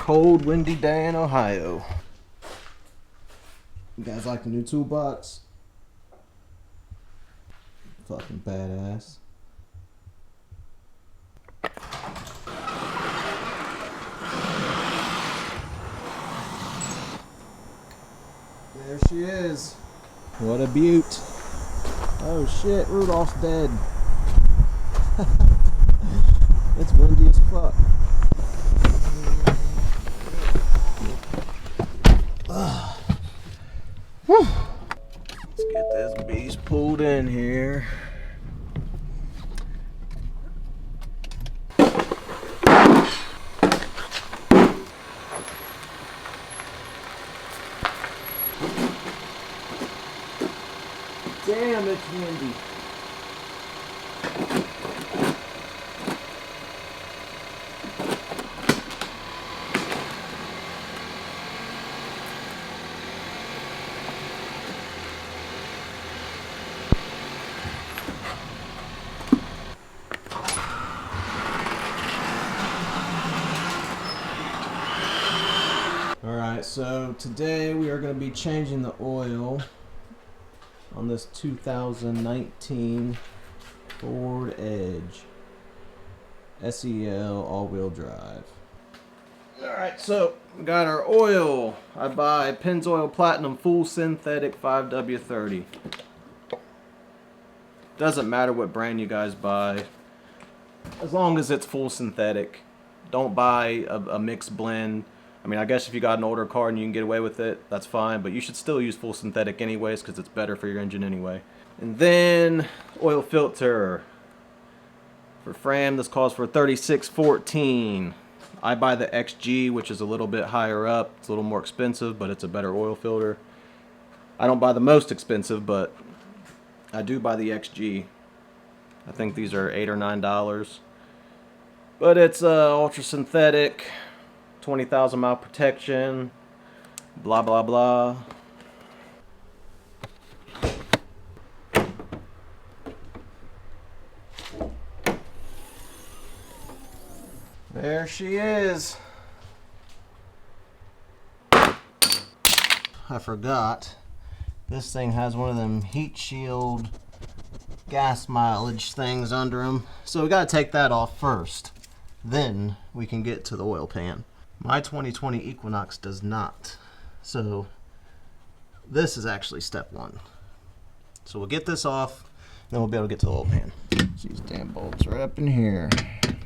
cold, windy day in Ohio. You guys like the new toolbox? Fucking badass. There she is. What a beaut. Oh shit, Rudolph's dead. It's windy as fuck. Let's get this beast pulled in here. Damn, it's windy. Alright, so today we are going to be changing the oil on this 2019 Ford Edge SEL all-wheel drive. Alright, so we got our oil. I buy Pennzoil Platinum Full Synthetic 5W30. Doesn't matter what brand you guys buy, as long as it's full synthetic. Don't buy a mixed blend. I mean, I guess if you got an older car and you can get away with it, that's fine, but you should still use full synthetic anyways because it's better for your engine anyway. And then oil filter. For Fram, this calls for $36.14. I buy the XG, which is a little bit higher up. It's a little more expensive, but it's a better oil filter. I don't buy the most expensive, but I do buy the XG. I think these are $8 or $9. But it's ultra synthetic, 20,000 mile protection, blah blah blah. There she is. I forgot. This thing has one of them heat shield gas mileage things under them. So we gotta take that off first. Then we can get to the oil pan. My 2020 Equinox does not. So this is actually step one. So we'll get this off, then we'll be able to get to the oil pan. These damn bolts are up in here.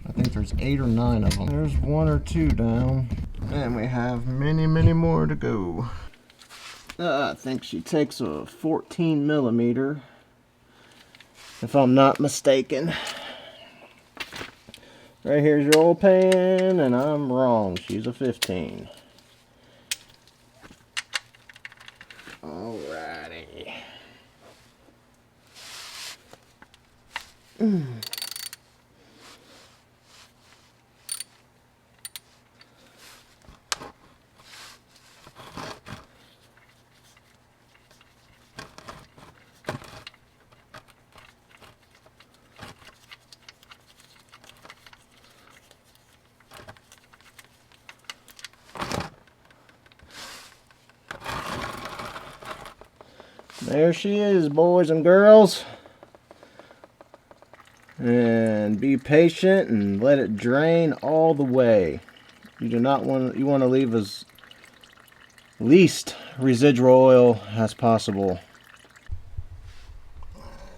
I think there's 8 or 9 of them. There's 1 or 2 down. And we have many, many more to go. I think she takes a 14 millimeter, if I'm not mistaken. Right here's your oil pan, and I'm wrong. She's a 15. Alrighty. There she is, boys and girls. And be patient and let it drain all the way. You do not want, you want to leave as least residual oil as possible.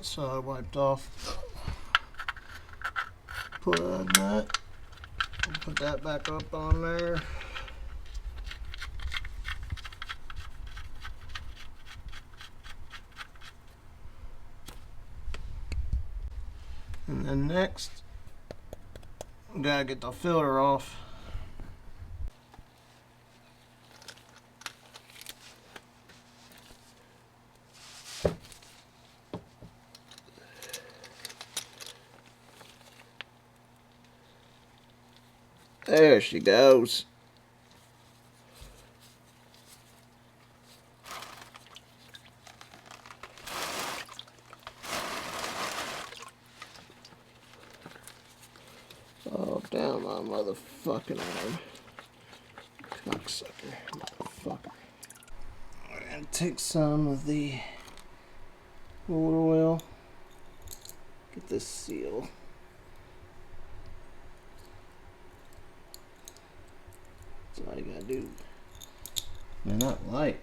So I wiped off plug nut. Put that back up on there. And then next, we gotta get the filter off. There she goes. Oh, damn my motherfucking arm. cocksucker. Motherfucker. And take some of the motor oil. Get this seal. That's all you gotta do. They're not light.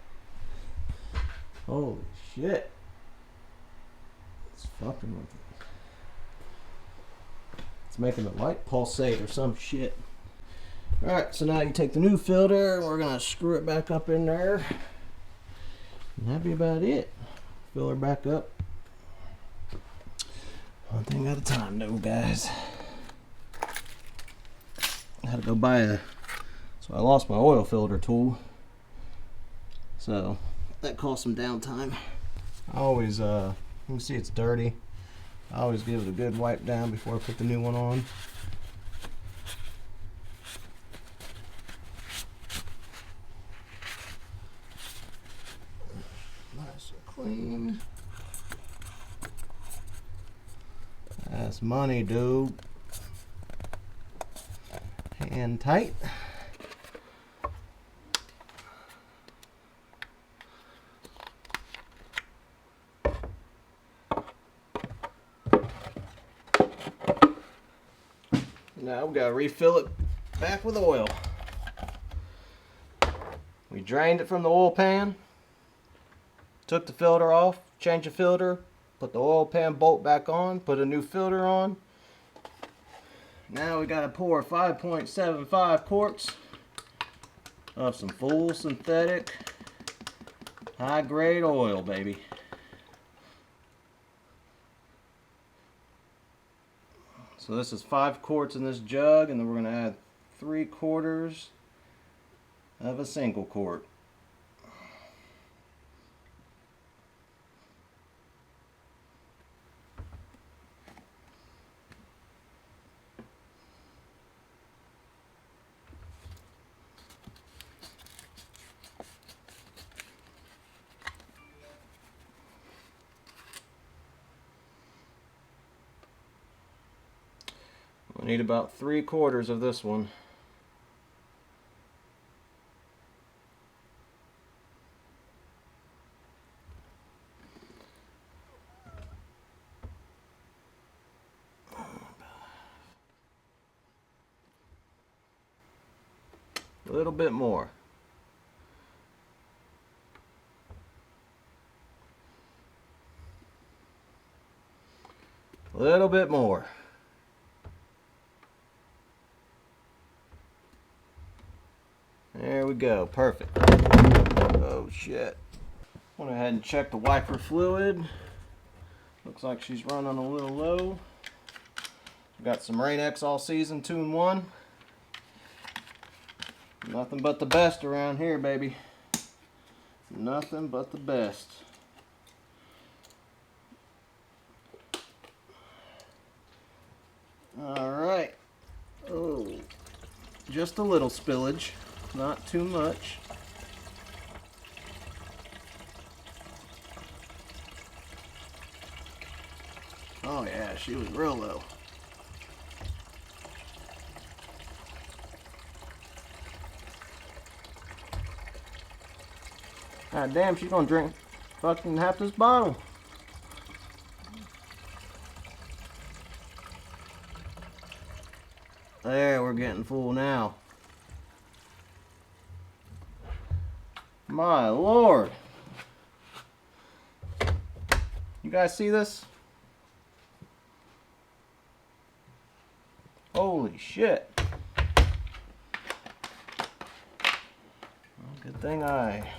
Holy shit. It's fucking with it. It's making the light pulsate or some shit. Alright, so now you take the new filter and we're gonna screw it back up in there. And that'd be about it. Fill her back up. One thing at a time though, guys. I had to go buy a, so I lost my oil filter tool. So that caused some downtime. I always, you can see it's dirty. I always give it a good wipe down before I put the new one on. Nice and clean. That's money, dude. Hand tight. Now we gotta refill it back with oil. We drained it from the oil pan, took the filter off, changed the filter, put the oil pan bolt back on, put a new filter on. Now we gotta pour 5.75 quarts of some full synthetic high grade oil, baby. So this is 5 quarts in this jug, and then we're going to add 3/4 of a single quart. We need about 3/4 of this one. A little bit more. A little bit more. There we go, perfect. Oh shit. Went ahead and checked the wiper fluid. Looks like she's running a little low. Got some Rain-X All Season 2-in-1. Nothing but the best around here, baby. Nothing but the best. Alright. Oh, just a little spillage. Not too much. Oh yeah, she was real low. God damn, she's gonna drink fucking half this bottle. There, we're getting full now. My lord. You guys see this? Holy shit. Well, good thing I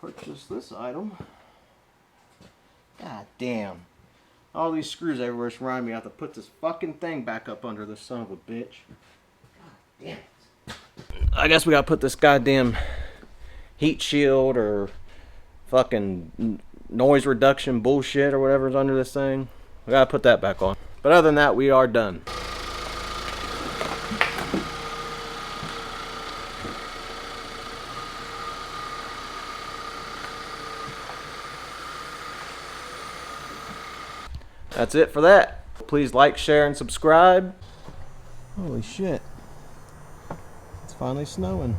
purchased this item. God damn. All these screws everywhere remind me I have to put this fucking thing back up under this son of a bitch. God damn it. I guess we gotta put this goddamn heat shield or fucking noise reduction bullshit or whatever's under this thing. We gotta put that back on. But other than that, we are done. That's it for that. Please like, share, and subscribe. Holy shit. It's finally snowing.